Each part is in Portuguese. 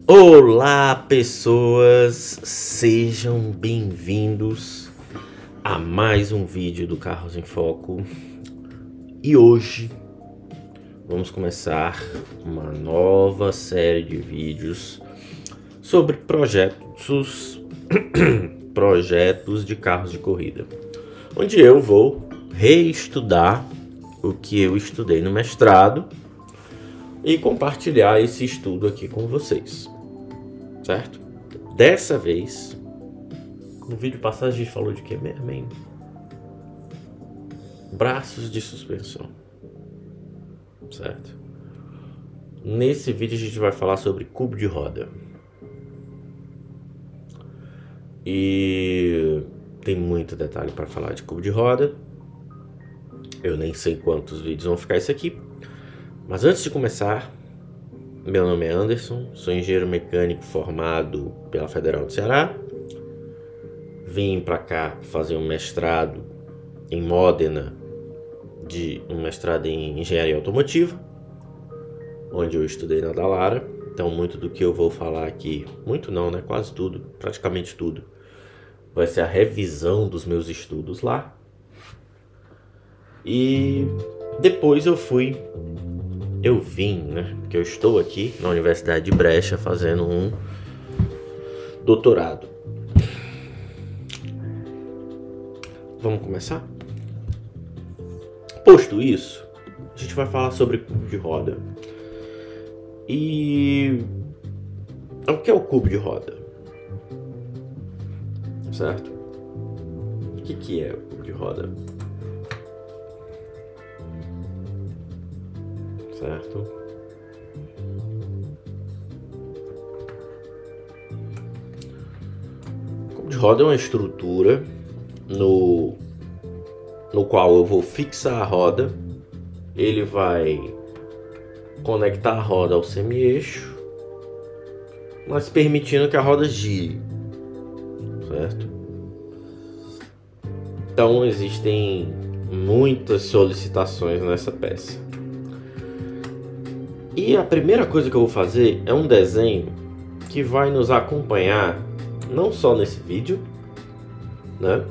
Olá, pessoas, sejam bem-vindos a mais um vídeo do Carros em Foco. E hoje vamos começar uma nova série de vídeos sobre projetos de carros de corrida, onde eu vou reestudar o que eu estudei no mestrado e compartilhar esse estudo aqui com vocês, certo? Dessa vez, no vídeo passado a gente falou de que mesmo, hein? Braços de suspensão, certo? Nesse vídeo a gente vai falar sobre cubo de roda. E tem muito detalhe para falar de cubo de roda. Eu nem sei quantos vídeos vão ficar isso aqui. Mas antes de começar, meu nome é Anderson, sou engenheiro mecânico formado pela Federal do Ceará. Vim para cá fazer um mestrado em Módena, um mestrado em engenharia automotiva, onde eu estudei na Dallara. Então muito do que eu vou falar aqui, muito não, né? Quase tudo, praticamente tudo, vai ser a revisão dos meus estudos lá. E depois eu vim, né? Porque eu estou aqui na Universidade de Brecha fazendo um doutorado. Vamos começar? Posto isso, a gente vai falar sobre cubo de roda. E o que é o cubo de roda? Certo? O que é o cubo de roda? Certo? O cubo de roda é uma estrutura no qual eu vou fixar a roda. Ele vai conectar a roda ao semi-eixo, mas permitindo que a roda gire, certo? Então existem muitas solicitações nessa peça. E a primeira coisa que eu vou fazer é um desenho que vai nos acompanhar não só nesse vídeo, né?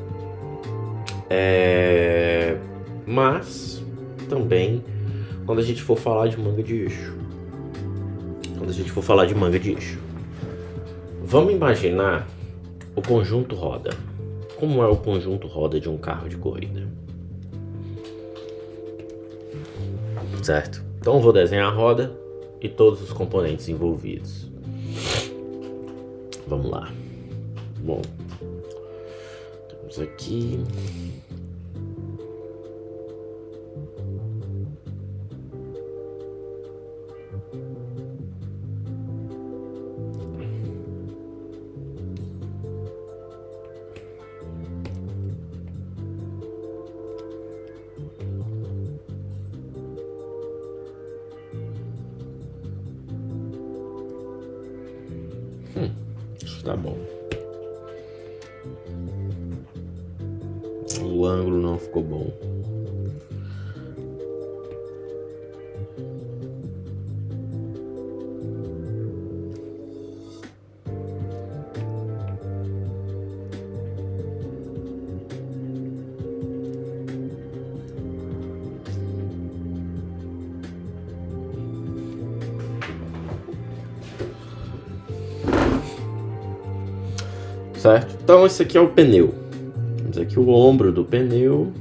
Mas também quando a gente for falar de manga de eixo. Vamos imaginar o conjunto roda. Como é o conjunto roda de um carro de corrida? Certo? Então eu vou desenhar a roda e todos os componentes envolvidos. Vamos lá. Bom, temos aqui tá bom. O ângulo não ficou bom. Certo? Então esse aqui é o pneu. Temos aqui o ombro do pneu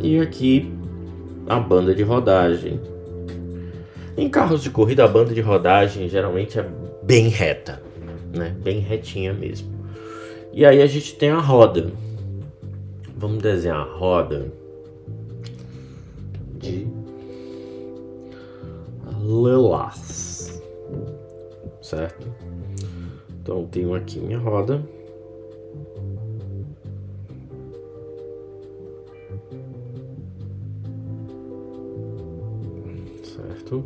e aqui a banda de rodagem. Em carros de corrida a banda de rodagem geralmente é bem reta, né? Bem retinha mesmo. E aí a gente tem a roda. Vamos desenhar a roda de lilás, certo? Então eu tenho aqui minha roda. Certo?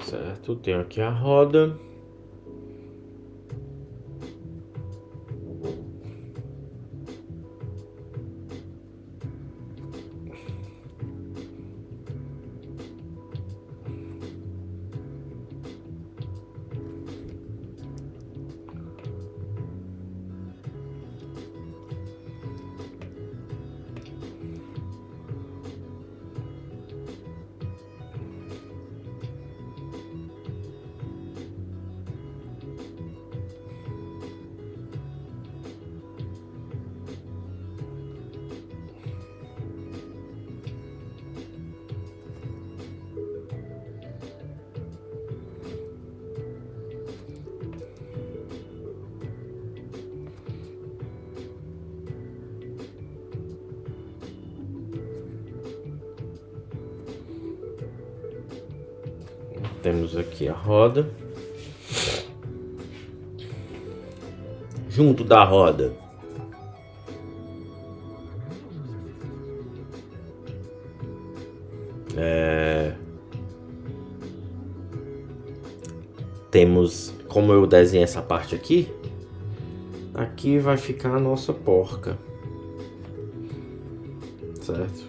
Certo, tenho aqui a roda. Temos aqui a roda. Junto da roda temos, como eu desenhei essa parte aqui, aqui vai ficar a nossa porca, certo?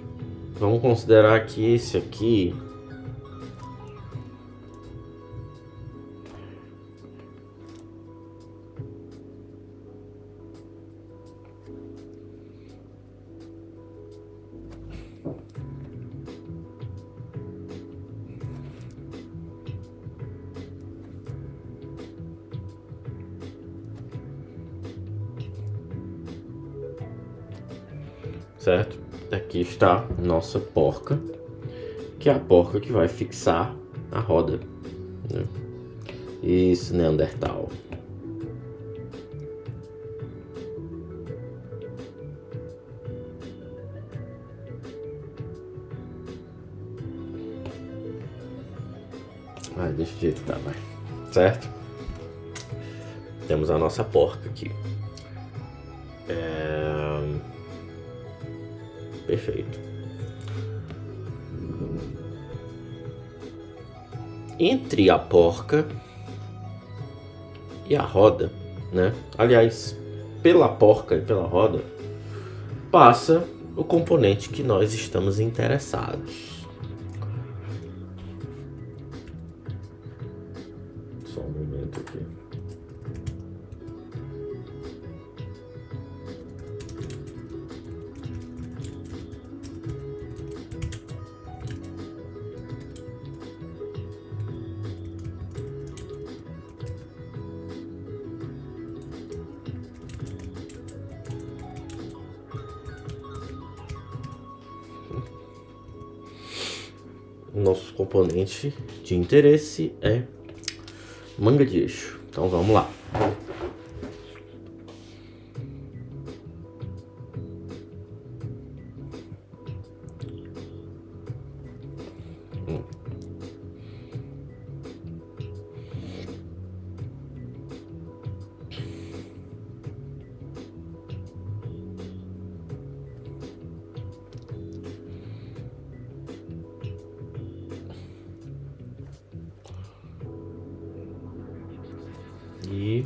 Vamos considerar que esse aqui certo? Aqui está nossa porca, que é a porca que vai fixar a roda, né? Isso, Neandertal. Vai, deixa do jeito que tá, vai. Certo? Temos a nossa porca aqui. Perfeito. Entre a porca e a roda, né? Aliás, pela porca e pela roda passa o componente que nós estamos interessados. Só um momento aqui. Nosso componente de interesse é manga de eixo. Então vamos lá. E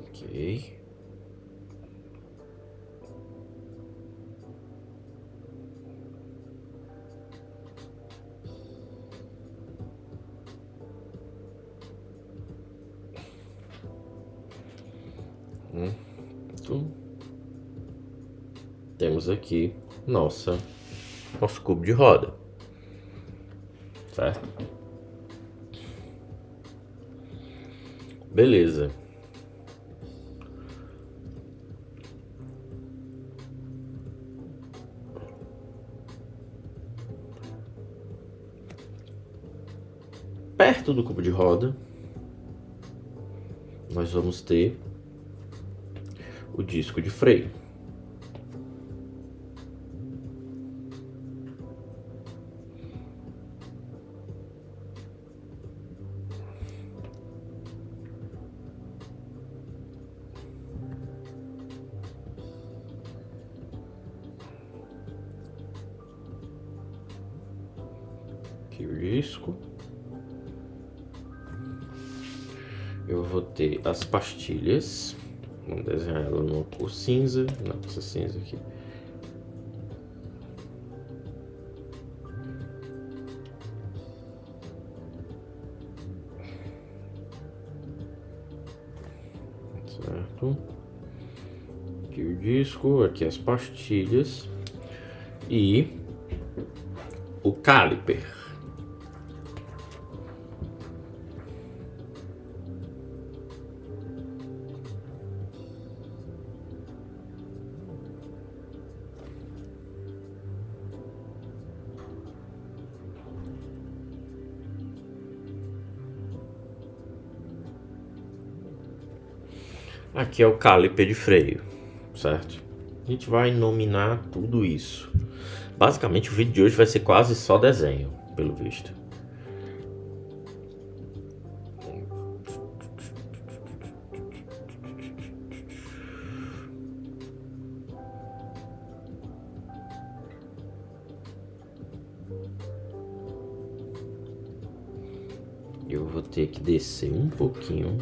ok. Temos aqui nosso cubo de roda, certo? Beleza. Perto do cubo de roda, nós vamos ter o disco de freio. Aqui o disco. Eu vou ter as pastilhas. Vamos desenhar ela numa cor cinza. Não, essa cinza aqui. Certo. Aqui o disco, aqui as pastilhas e o caliper. Aqui é o caliper de freio, certo? A gente vai nominar tudo isso. Basicamente o vídeo de hoje vai ser quase só desenho, pelo visto. Eu vou ter que descer um pouquinho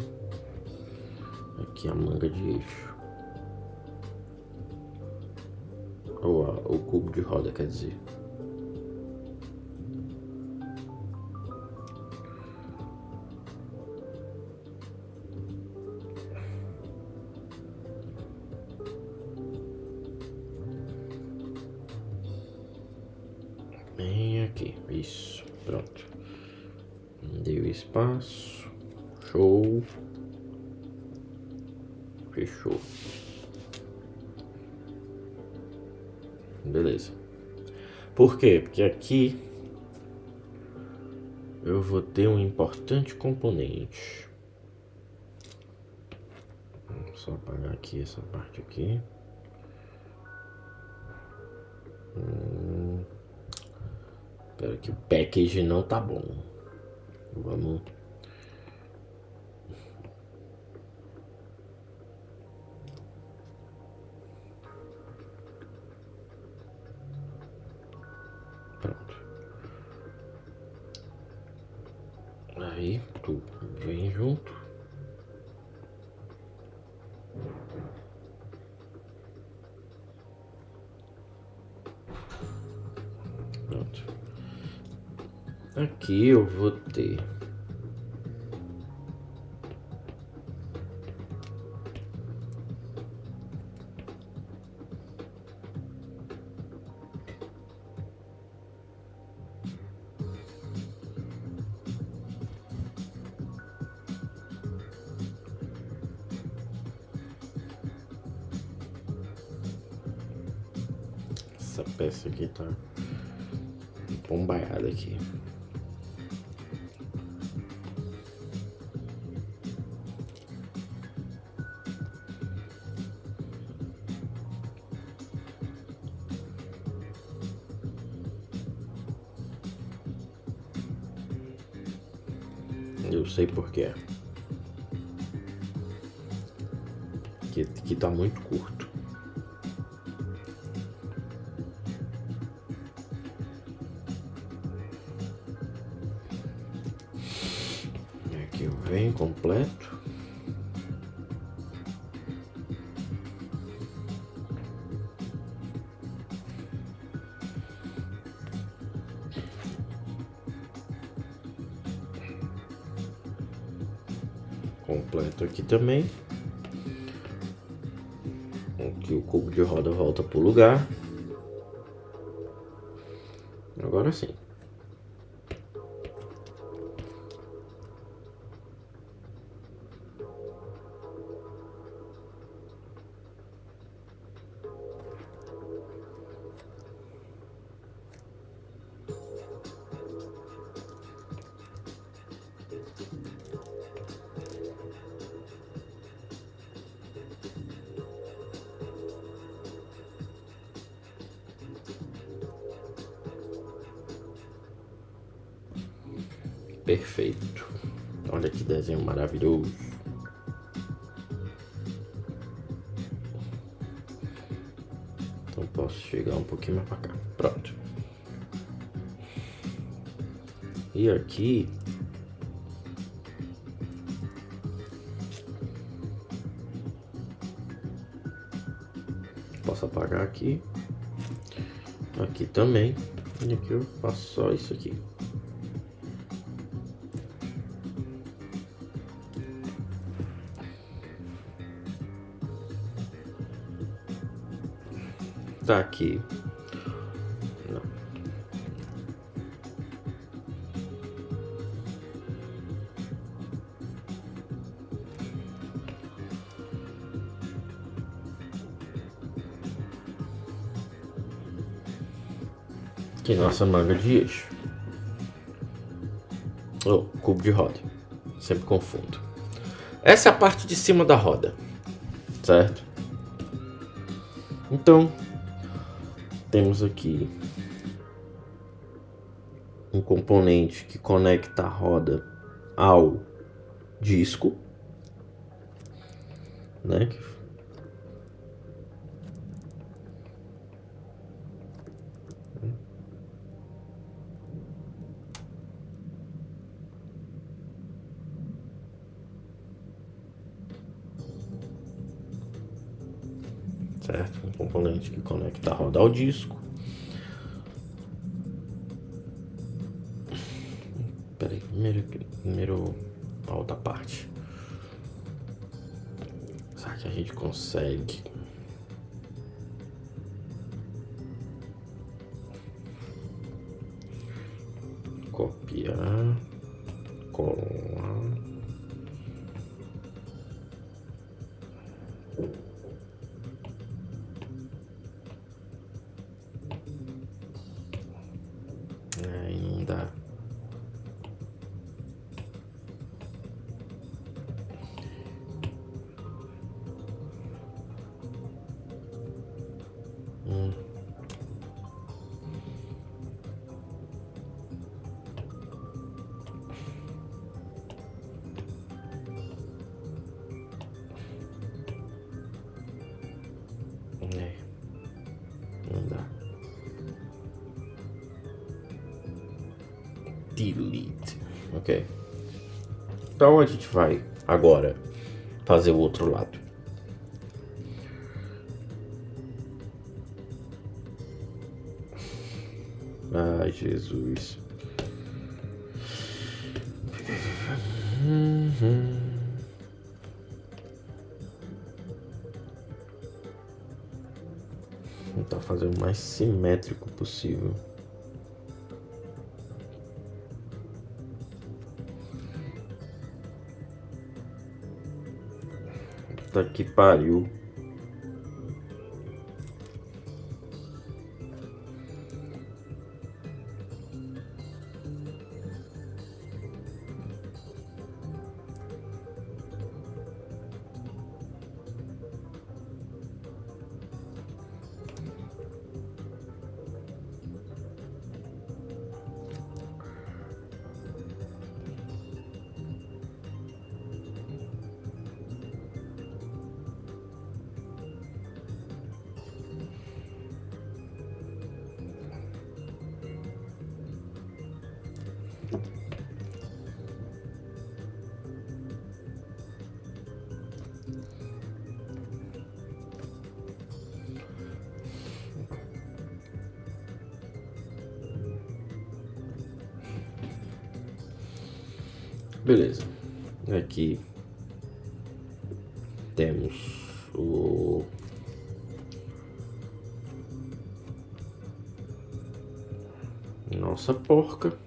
aqui a manga de eixo. Ou o cubo de roda, quer dizer. Bem aqui, isso, pronto. Deu espaço, show, fechou. Beleza. Por quê? Porque aqui eu vou ter um importante componente. Vou só apagar aqui essa parte aqui. Espera que o package não tá bom. Vamos. Pronto. Aí tu vem junto. Pronto. Aqui eu vou ter essa peça aqui, tá bombaiada aqui. Eu sei por quê. Que tá muito curto. Aqui vem completo. Completo aqui também. Aqui o cubo de roda volta pro lugar. Agora sim. Perfeito. Olha que desenho maravilhoso. Então posso chegar um pouquinho mais pra cá. Pronto. E aqui posso apagar aqui. Aqui também. E aqui eu faço só isso aqui. Tá aqui. Não. Aqui nossa manga de eixo. Ou cubo de roda. Sempre confundo. Essa é a parte de cima da roda, certo? Então, temos aqui um componente que conecta a roda ao disco, né? Certo? Um componente que conecta a roda ao disco. Peraí, primeiro a outra parte. Será que a gente consegue? Copiar, colar. Aí não dá. Não dá. Delete. Ok. Então a gente vai agora fazer o outro lado. Ai, Jesus. Vou tentar fazer o mais simétrico possível. Puta que pariu. Beleza. Aqui temos o nossa porca.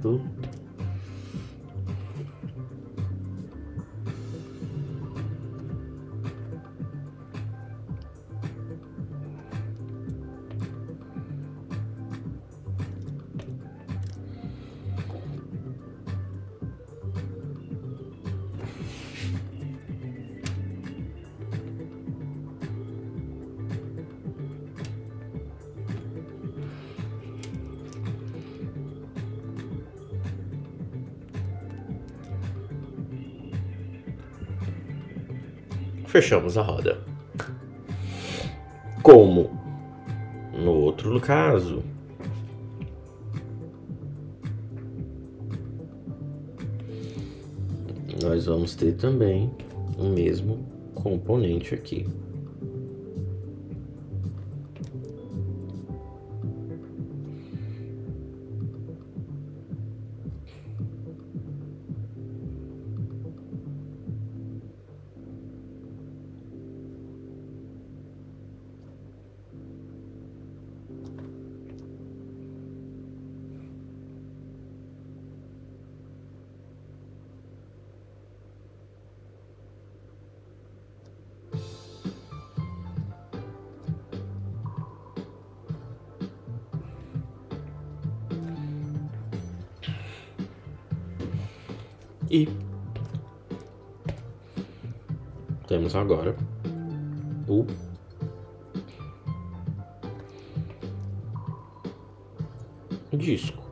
certo? Fechamos a roda. Como no outro caso, nós vamos ter também o mesmo componente aqui. E temos agora o disco.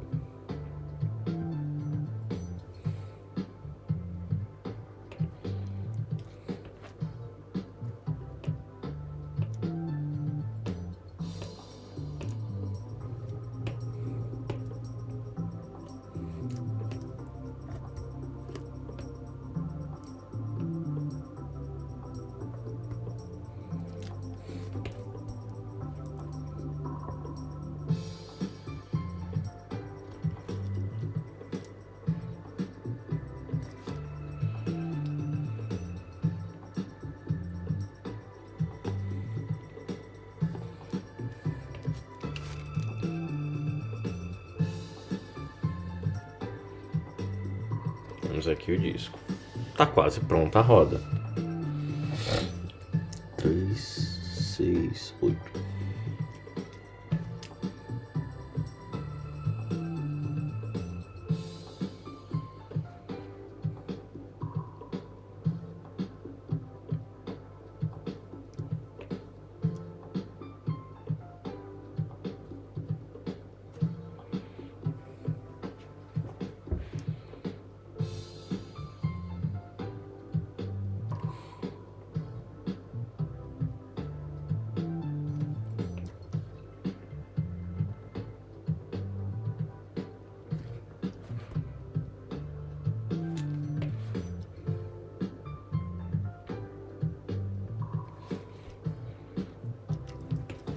Temos aqui o disco. Tá quase pronta a roda. 3, 6, 8.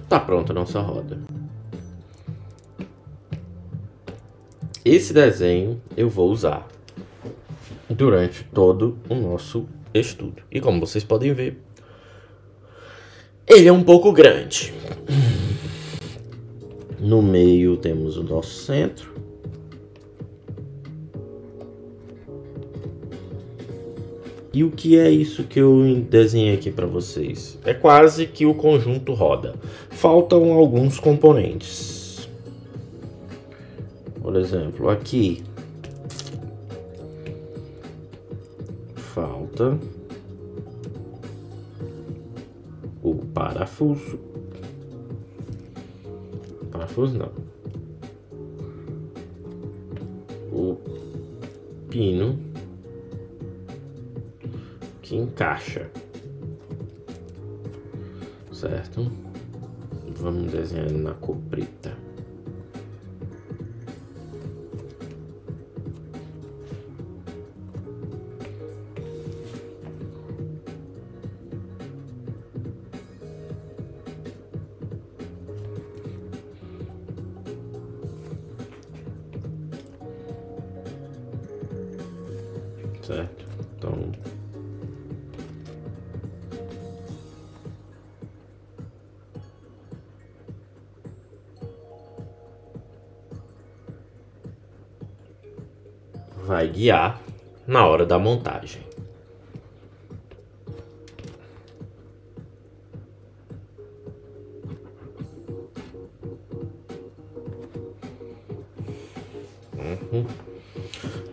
Tá pronta a nossa roda. Esse desenho eu vou usar durante todo o nosso estudo. E como vocês podem ver, ele é um pouco grande. No meio temos o nosso centro. E o que é isso que eu desenhei aqui para vocês? É quase que o conjunto roda. Faltam alguns componentes. Por exemplo, aqui falta o parafuso. Parafuso não. O pino que encaixa, certo? Vamos desenhar na cor preta. Certo? Então vai guiar na hora da montagem.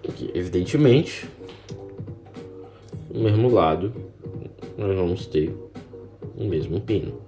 Aqui, evidentemente, do mesmo lado, nós vamos ter o mesmo pino.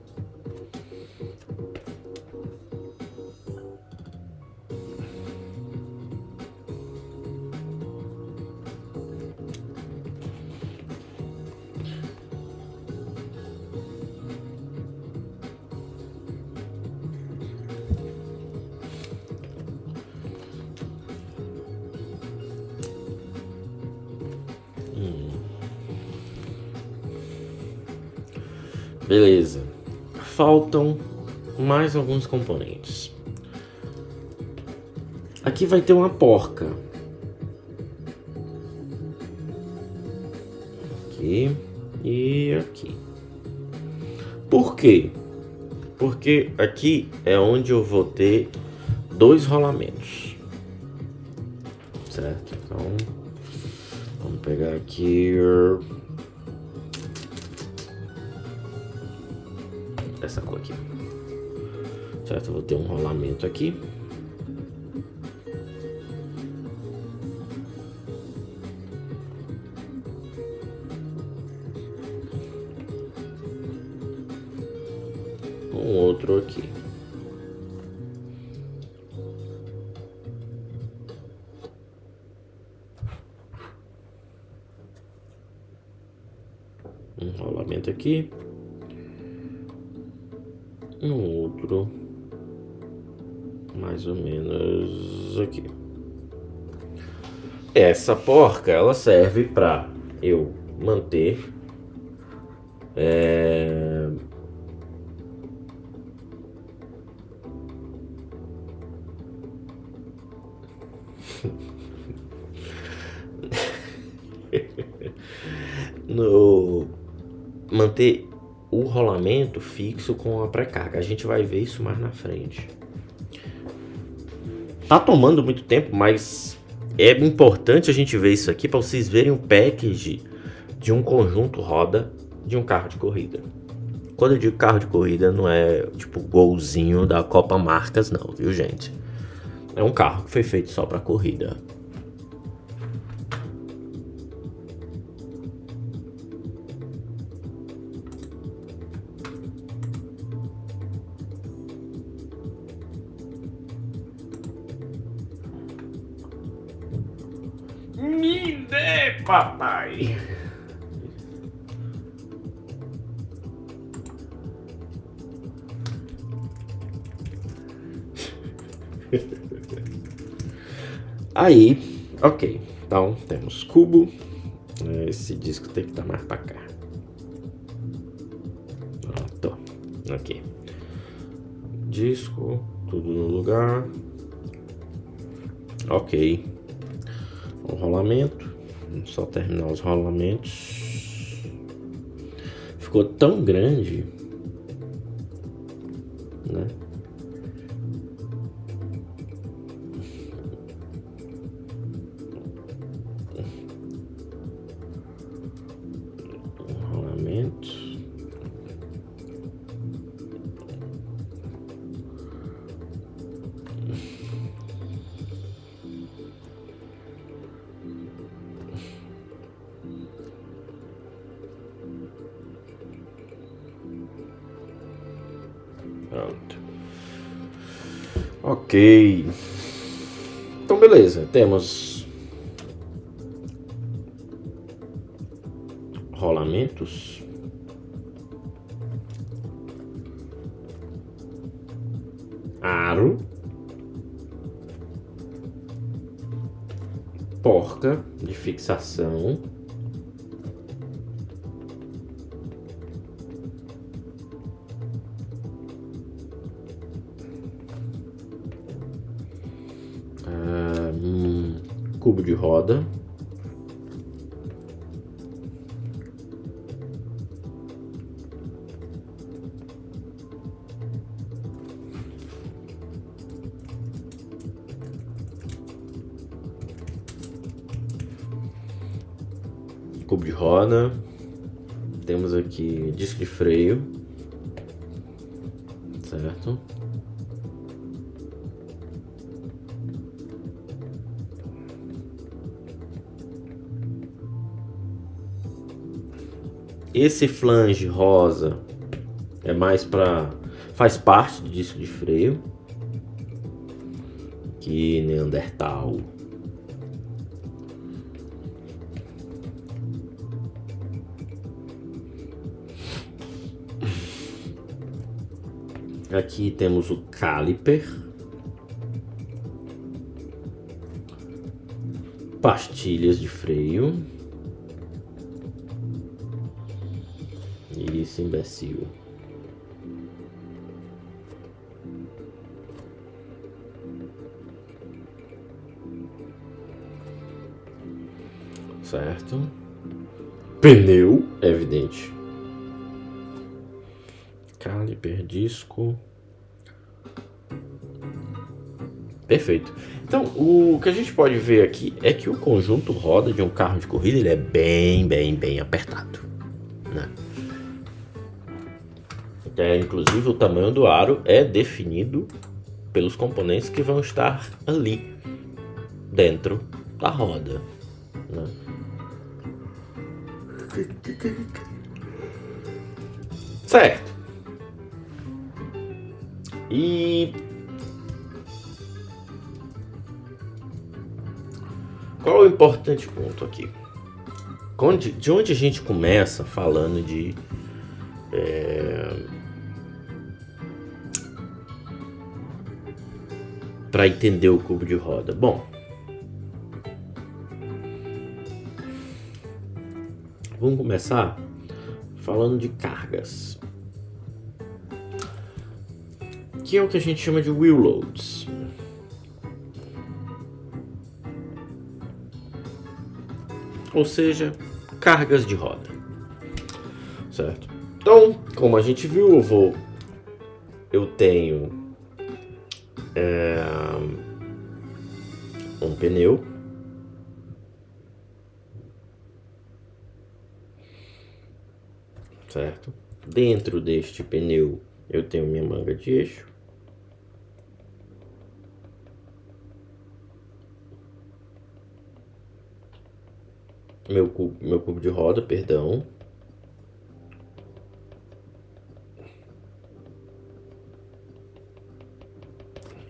Beleza. Faltam mais alguns componentes. Aqui vai ter uma porca. Aqui e aqui. Por quê? Porque aqui é onde eu vou ter 2 rolamentos. Certo? Então, vamos pegar aqui essa cor aqui. Certo? Eu vou ter um rolamento aqui. Um outro aqui. Um rolamento aqui. Um outro mais ou menos aqui. Essa porca, ela serve para eu manter manter o rolamento fixo com a pré-carga. A gente vai ver isso mais na frente. Tá tomando muito tempo, mas é importante a gente ver isso aqui para vocês verem o package de um conjunto roda de um carro de corrida. Quando eu digo carro de corrida, não é tipo golzinho da Copa Marcas, não, viu, gente? É um carro que foi feito só para corrida. Me dê, papai. Aí, ok. Então, temos cubo. Esse disco tem que estar mais pra cá. Pronto. Ok. Disco, tudo no lugar. Ok. O rolamento. Vamos só terminar os rolamentos. Ficou tão grande, né? Rolamento. Pronto. Ok. Então, beleza. Temos rolamentos. Aro. Porca de fixação. Cubo de roda. cubo de roda. Temos aqui disco de freio, certo? Esse flange rosa é mais para... faz parte do disco de freio. Que Neandertal. Aqui temos o caliper, pastilhas de freio e esse imbecil. Certo? Pneu, é evidente. Caliper, disco. Perfeito. Então, o que a gente pode ver aqui é que o conjunto roda de um carro de corrida ele é bem apertado, né? Inclusive o tamanho do aro é definido pelos componentes que vão estar ali dentro da roda, né? Certo. E qual é o importante ponto aqui? De onde a gente começa falando de para entender o cubo de roda? Bom, vamos começar falando de cargas, que é o que a gente chama de wheel loads. Ou seja, cargas de roda, certo? Então, como a gente viu, eu tenho um pneu, certo? Dentro deste pneu eu tenho minha manga de eixo. Meu cubo de roda, perdão.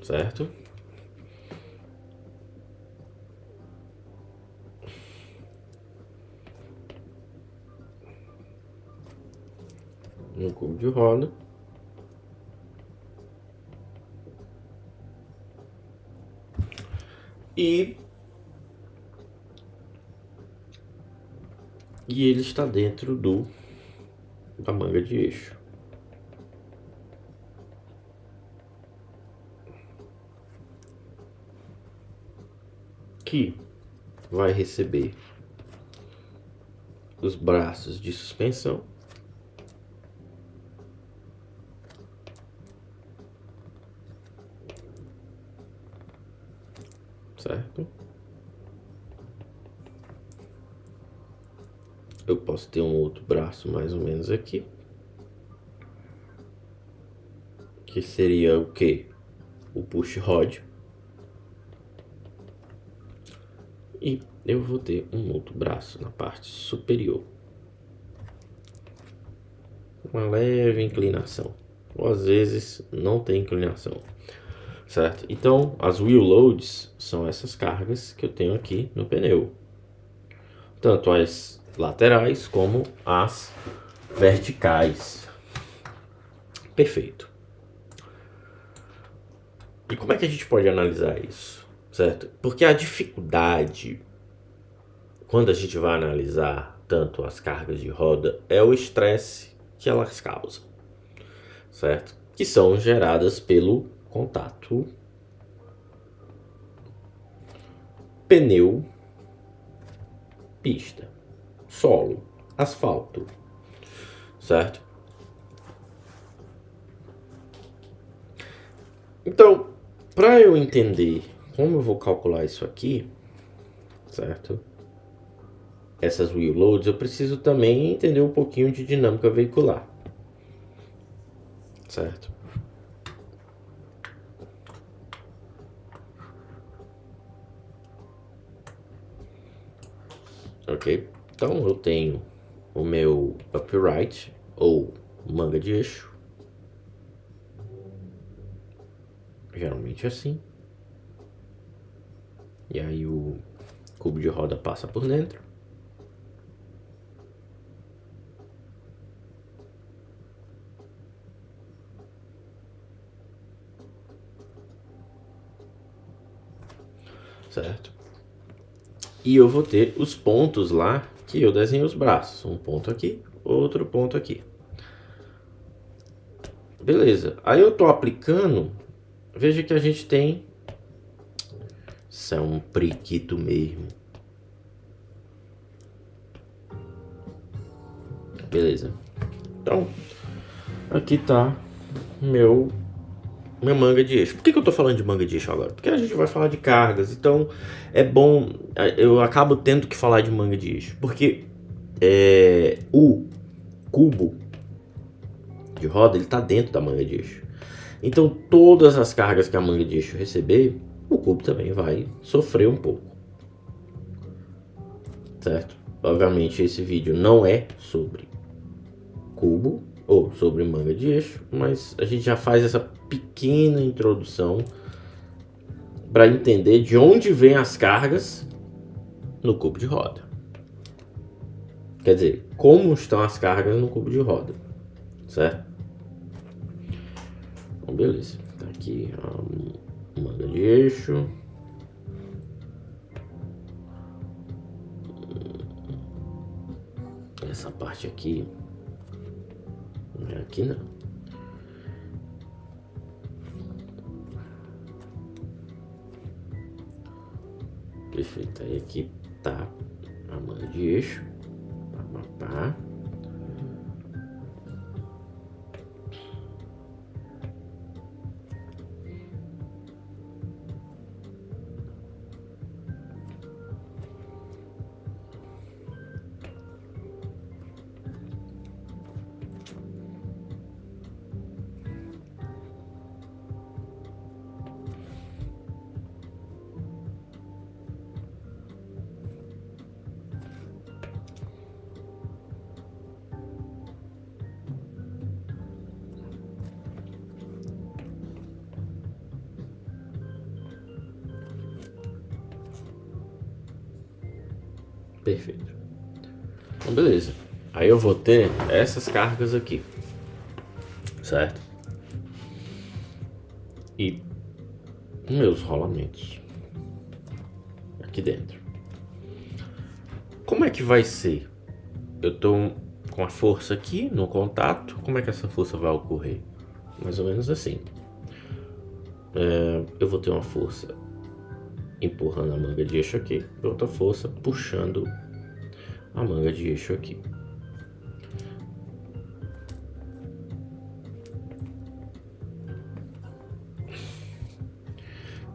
Certo? Meu cubo de roda. E ele está dentro da manga de eixo. Que vai receber os braços de suspensão, certo? Eu posso ter um outro braço mais ou menos aqui, que seria o que? O push rod. E eu vou ter um outro braço na parte superior, uma leve inclinação, ou às vezes não tem inclinação, certo? Então as wheel loads são essas cargas que eu tenho aqui no pneu, tanto as laterais como as verticais. Perfeito. E como é que a gente pode analisar isso, certo? Porque a dificuldade, quando a gente vai analisar tanto as cargas de roda, é o estresse que elas causam, certo? Que são geradas pelo contato pneu, pista, solo, asfalto, certo? Então, para eu entender como eu vou calcular isso aqui, certo? essas wheel loads, eu preciso também entender um pouquinho de dinâmica veicular, certo? Ok, então eu tenho o meu upright ou manga de eixo, geralmente assim, e aí o cubo de roda passa por dentro. Certo? E eu vou ter os pontos lá que eu desenhei os braços. Um ponto aqui, outro ponto aqui. Beleza. Aí eu tô aplicando. Veja que a gente tem... Isso é um priquito mesmo. Beleza. Então, aqui tá minha manga de eixo. Por que eu tô falando de manga de eixo agora? Porque a gente vai falar de cargas, então é bom, eu acabo tendo que falar de manga de eixo, porque o cubo de roda, ele tá dentro da manga de eixo. Então todas as cargas que a manga de eixo receber, o cubo também vai sofrer um pouco, certo? Obviamente esse vídeo não é sobre cubo ou sobre manga de eixo, mas a gente já faz essa pequena introdução para entender de onde vêm as cargas no cubo de roda. Quer dizer, como estão as cargas no cubo de roda, certo? Então, beleza. Tá aqui a manga de eixo. Essa parte aqui não é aqui não. Perfeito. Aí aqui tá a manga de eixo. Pá. Perfeito. Então, beleza. Aí eu vou ter essas cargas aqui, certo? E meus rolamentos aqui dentro. Como é que vai ser? Eu tô com a força aqui no contato. Como é que essa força vai ocorrer? Mais ou menos assim. Eu vou ter uma força empurrando a manga de eixo aqui, e outra força puxando a manga de eixo aqui.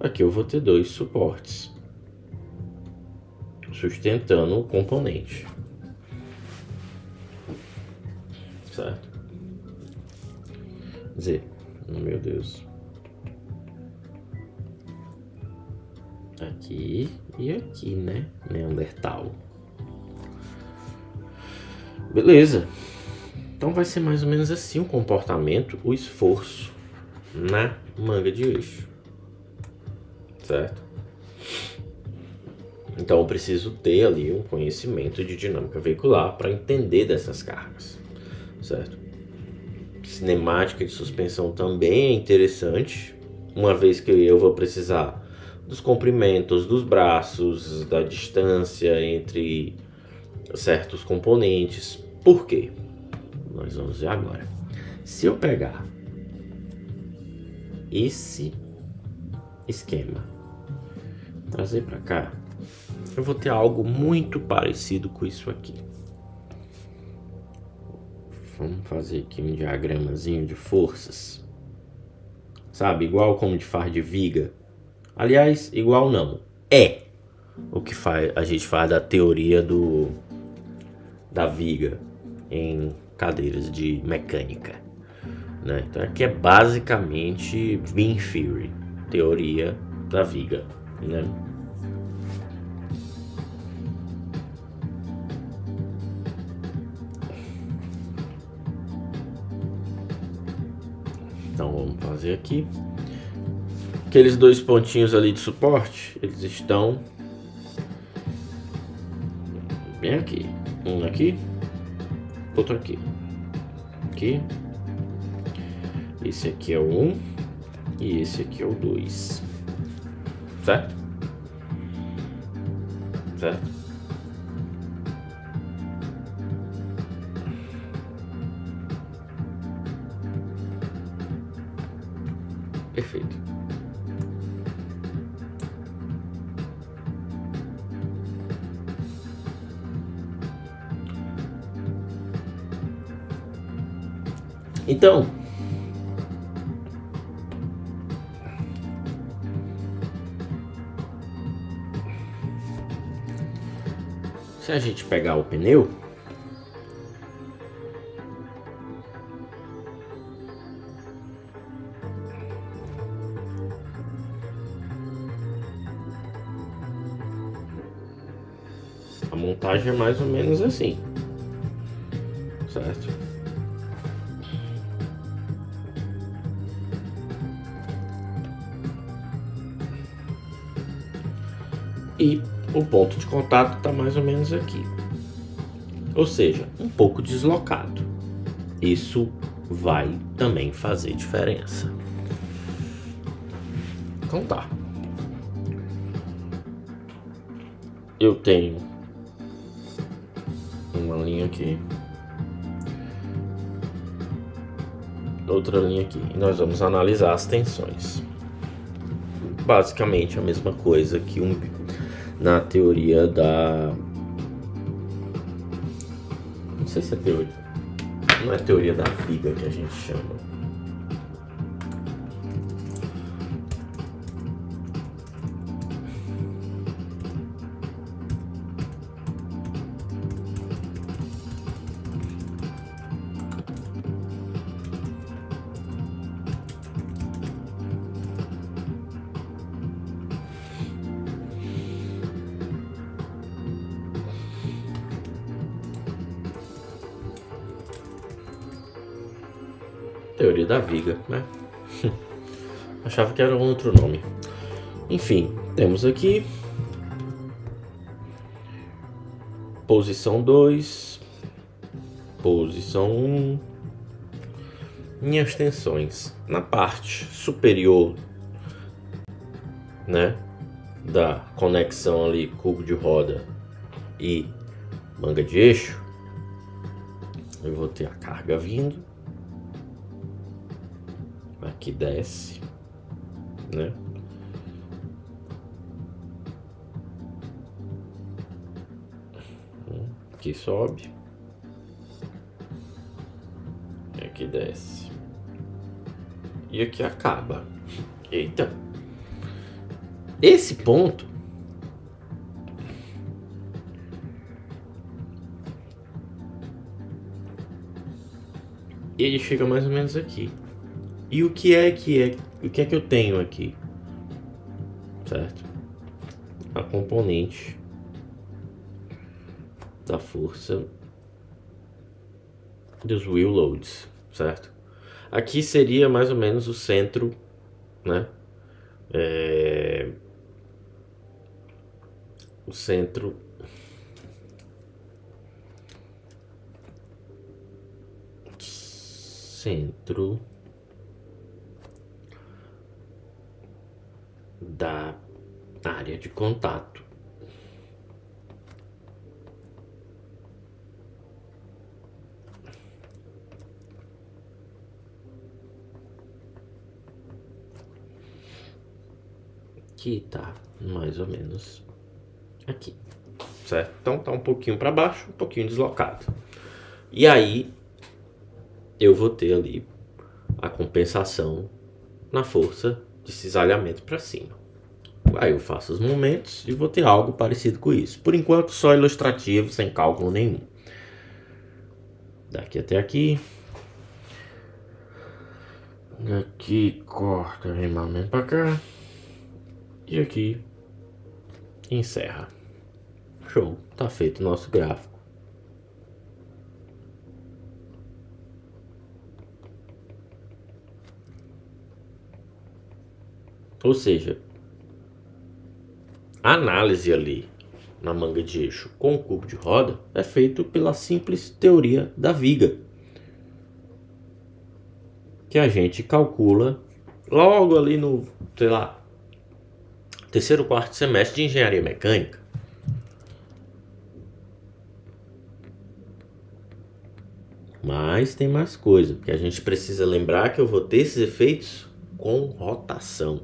Aqui eu vou ter dois suportes sustentando o componente, certo? Quer dizer, meu Deus, aqui e aqui, né? Neandertal. Beleza. Então vai ser mais ou menos assim o comportamento, o esforço na manga de eixo, certo? Então eu preciso ter ali um conhecimento de dinâmica veicular para entender dessas cargas, certo? Cinemática de suspensão também é interessante, uma vez que eu vou precisar dos comprimentos dos braços, da distância entre certos componentes. Por quê? Nós vamos ver agora. Se eu pegar esse esquema, trazer para cá, eu vou ter algo muito parecido com isso aqui. Vamos fazer aqui um diagramazinho de forças, sabe? Igual como de faz de viga. Aliás, igual não. É o que a gente faz da teoria da viga em cadeiras de mecânica, né? Então aqui é basicamente Beam Theory, teoria da viga, né? Então vamos fazer aqui. Aqueles dois pontinhos ali de suporte, eles estão bem aqui. Um aqui, outro aqui. Aqui. Esse aqui é o 1 e esse aqui é o 2. Certo? Certo? Perfeito. Então, se a gente pegar o pneu, a montagem é mais ou menos assim, certo? E o ponto de contato está mais ou menos aqui, ou seja, um pouco deslocado. Isso vai também fazer diferença. Então tá. Eu tenho uma linha aqui, outra linha aqui, e nós vamos analisar as tensões. Basicamente a mesma coisa que na teoria da... Não sei se é teoria... Não é teoria da viga que a gente chama. Teoria da viga, né? Achava que era um outro nome. Enfim, temos aqui posição 2, posição 1, minhas tensões na parte superior, né, da conexão ali cubo de roda e manga de eixo. Eu vou ter a carga vindo. Aqui desce, né? Aqui sobe. E aqui desce. E aqui acaba. Eita! Esse ponto ele chega mais ou menos aqui. E o que é que eu tenho aqui? Certo? A componente da força dos wheel loads, certo? Aqui seria mais ou menos o centro, né? O centro da área de contato. Que tá mais ou menos aqui, certo? Então tá um pouquinho para baixo, um pouquinho deslocado. E aí eu vou ter ali a compensação na força de cisalhamento para cima. Aí eu faço os momentos e vou ter algo parecido com isso. Por enquanto só ilustrativo, sem cálculo nenhum. Daqui até aqui. Daqui corta remamento pra cá. E aqui encerra. Show, tá feito o nosso gráfico. Ou seja, a análise ali na manga de eixo com o cubo de roda é feito pela simples teoria da viga, que a gente calcula logo ali no, sei lá, terceiro, quarto semestre de engenharia mecânica. Mas tem mais coisa, porque a gente precisa lembrar que eu vou ter esses efeitos com rotação.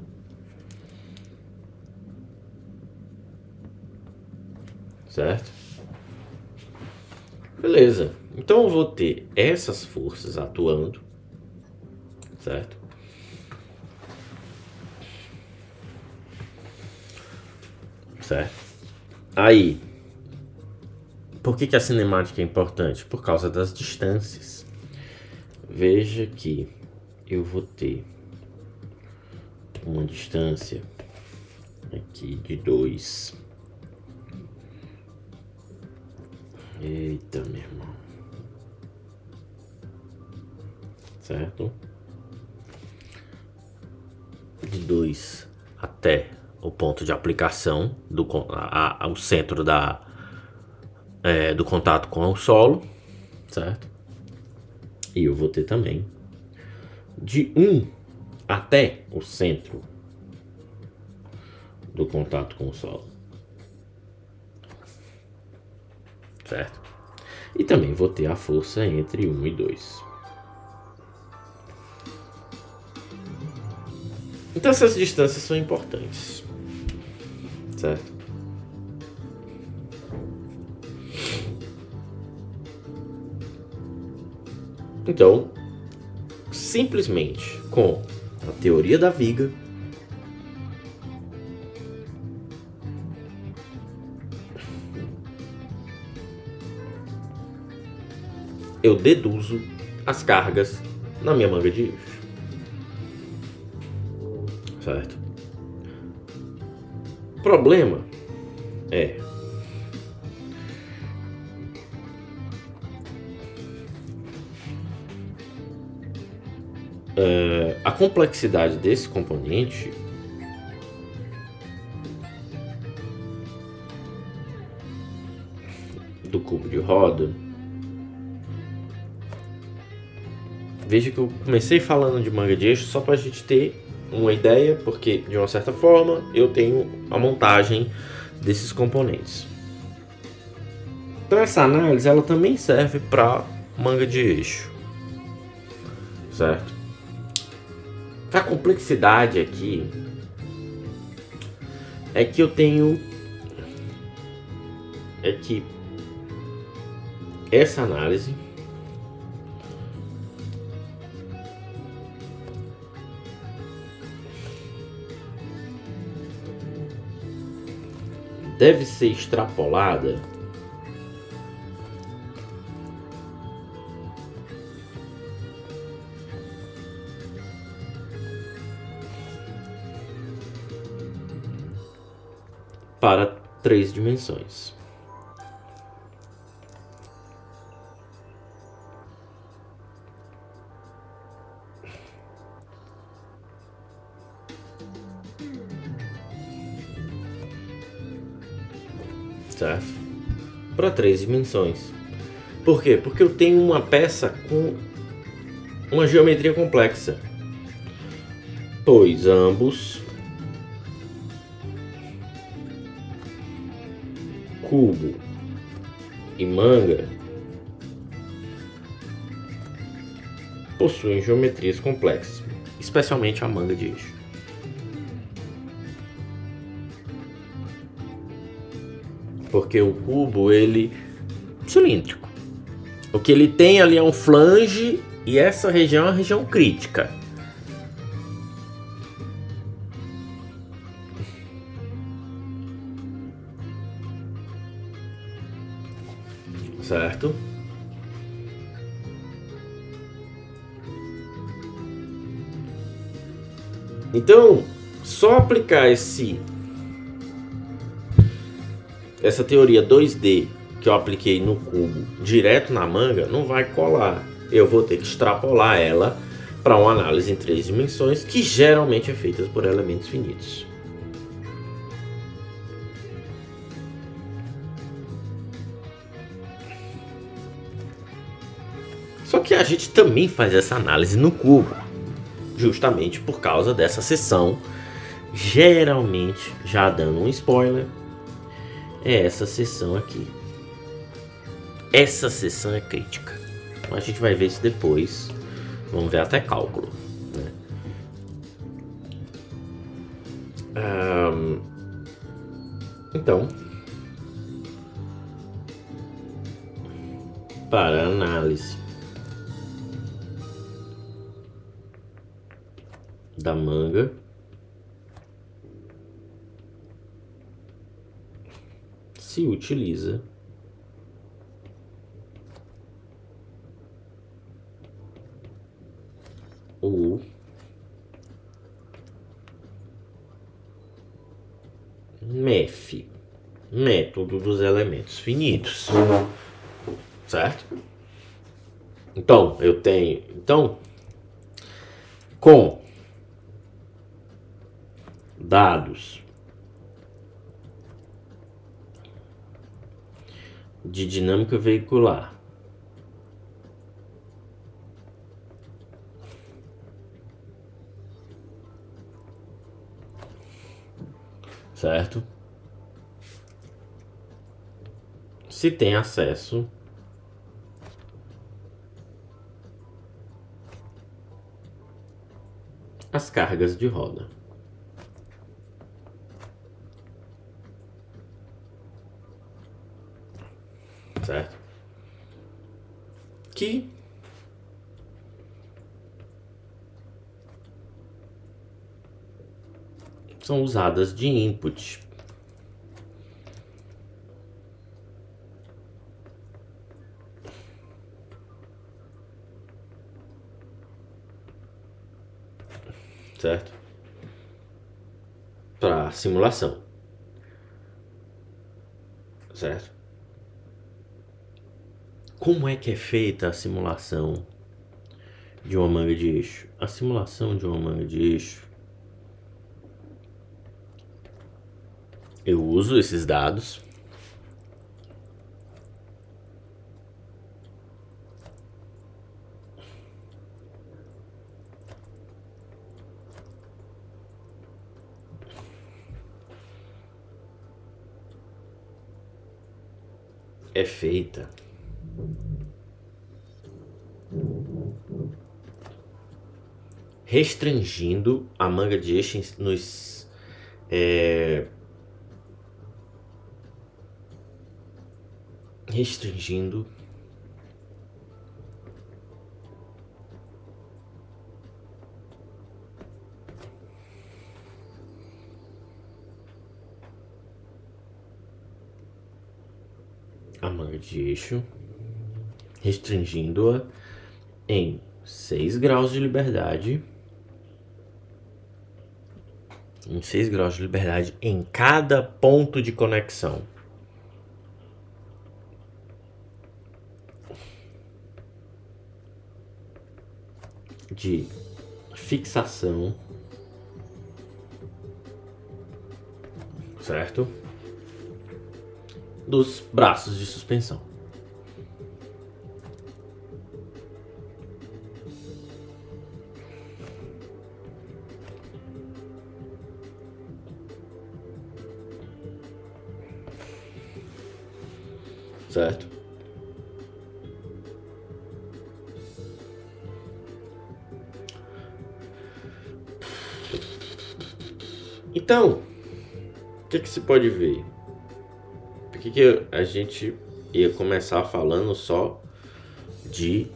Certo? Beleza. Então eu vou ter essas forças atuando. Certo? Certo? Aí, por que a cinemática é importante? Por causa das distâncias. Veja que eu vou ter uma distância aqui de 2. Eita, meu irmão. Certo? De 2 até o ponto de aplicação, ao centro do contato com o solo, certo? E eu vou ter também de 1 até o centro do contato com o solo, certo? E também vou ter a força entre 1 e 2. Então essas distâncias são importantes, certo? Então, simplesmente com a teoria da viga, eu deduzo as cargas na minha manga de eixo. Certo? O problema é a complexidade desse componente do cubo de roda. Veja que eu comecei falando de manga de eixo só para a gente ter uma ideia, porque de uma certa forma eu tenho a montagem desses componentes. Então essa análise ela também serve para manga de eixo, certo? A complexidade aqui é que eu tenho que essa análise deve ser extrapolada para 3 dimensões. Certo? Para 3 dimensões. Por quê? Porque eu tenho uma peça com uma geometria complexa, pois ambos, cubo e manga, possuem geometrias complexas, especialmente a manga de eixo. Porque o cubo ele é cilíndrico. O que ele tem ali é um flange e essa região é uma região crítica. Certo? Então, só aplicar essa teoria 2D que eu apliquei no cubo direto na manga não vai colar. Eu vou ter que extrapolar ela para uma análise em 3 dimensões, que geralmente é feita por elementos finitos. Só que a gente também faz essa análise no cubo, justamente por causa dessa seção. Geralmente, já dando um spoiler, é essa seção aqui. Essa seção é crítica. A gente vai ver isso depois. Vamos ver até cálculo, né? Então, para análise da manga, se utiliza o MEF, método dos elementos finitos, certo? Então, com dados de dinâmica veicular, certo? Se tem acesso às cargas de roda. Certo? Que são usadas de input. Certo? Para simulação. Certo? Como é que é feita a simulação de uma manga de eixo? A simulação de uma manga de eixo, eu uso esses dados é feita restringindo a manga de eixo nos restringindo a manga de eixo, restringindo-a em 6 graus de liberdade, em cada ponto de conexão. De fixação, certo? Dos braços de suspensão. Certo? Então, o que se pode ver? Por que a gente ia começar falando só de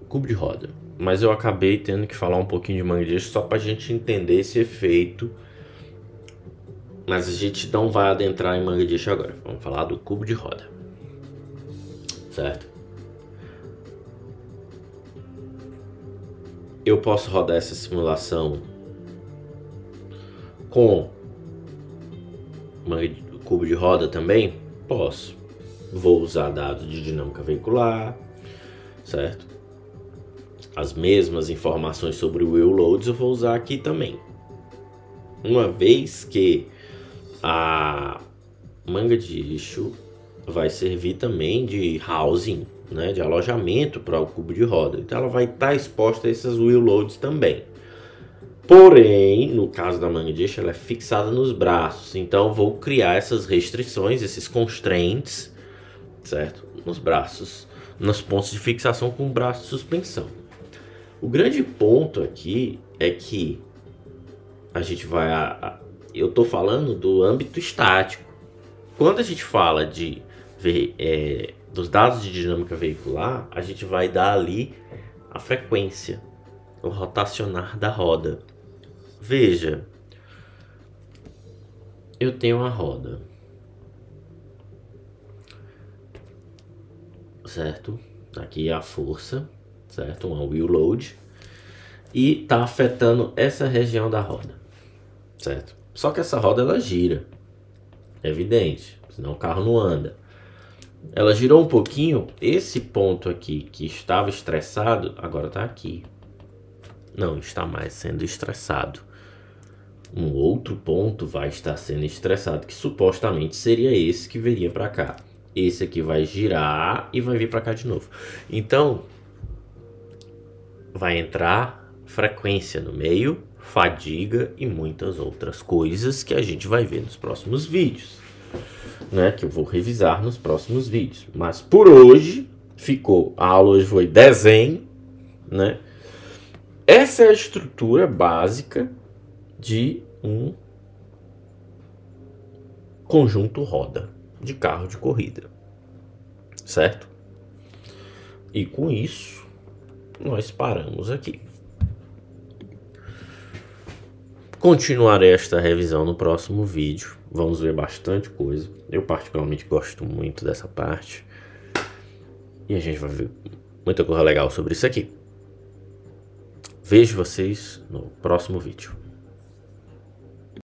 cubo de roda? Mas eu acabei tendo que falar um pouquinho de manga de eixo só para a gente entender esse efeito. Mas a gente não vai adentrar em manga de eixo agora. Vamos falar do cubo de roda. Certo? Eu posso rodar essa simulação com cubo de roda também? Posso. Vou usar dados de dinâmica veicular, certo? As mesmas informações sobre o wheel loads eu vou usar aqui também. Uma vez que a manga de eixo vai servir também de housing, né, de alojamento para o cubo de roda. Então ela vai estar exposta a esses wheel loads também. Porém, no caso da manga de eixo, ela é fixada nos braços. Então eu vou criar essas restrições, esses constraints, certo? Nos braços, nos pontos de fixação com o braço de suspensão. O grande ponto aqui é que a gente vai... eu estou falando do âmbito estático. Quando a gente fala de dos dados de dinâmica veicular, a gente vai dar ali a frequência, o rotacionar da roda. Veja, eu tenho uma roda, certo? Aqui é a força, certo? Uma wheel load, e está afetando essa região da roda, certo? Só que essa roda ela gira, é evidente, senão o carro não anda. Ela girou um pouquinho, esse ponto aqui que estava estressado, agora está aqui. Não está mais sendo estressado. Um outro ponto vai estar sendo estressado, que supostamente seria esse que viria para cá. Esse aqui vai girar e vai vir para cá de novo. Então, vai entrar frequência no meio, fadiga e muitas outras coisas que a gente vai ver nos próximos vídeos, né? Que eu vou revisar nos próximos vídeos. Mas por hoje, a aula hoje foi desenho, né? Essa é a estrutura básica de um conjunto roda de carro de corrida, certo? E com isso, nós paramos aqui. Continuarei esta revisão no próximo vídeo. Vamos ver bastante coisa. Eu particularmente gosto muito dessa parte. E a gente vai ver muita coisa legal sobre isso aqui. Vejo vocês no próximo vídeo.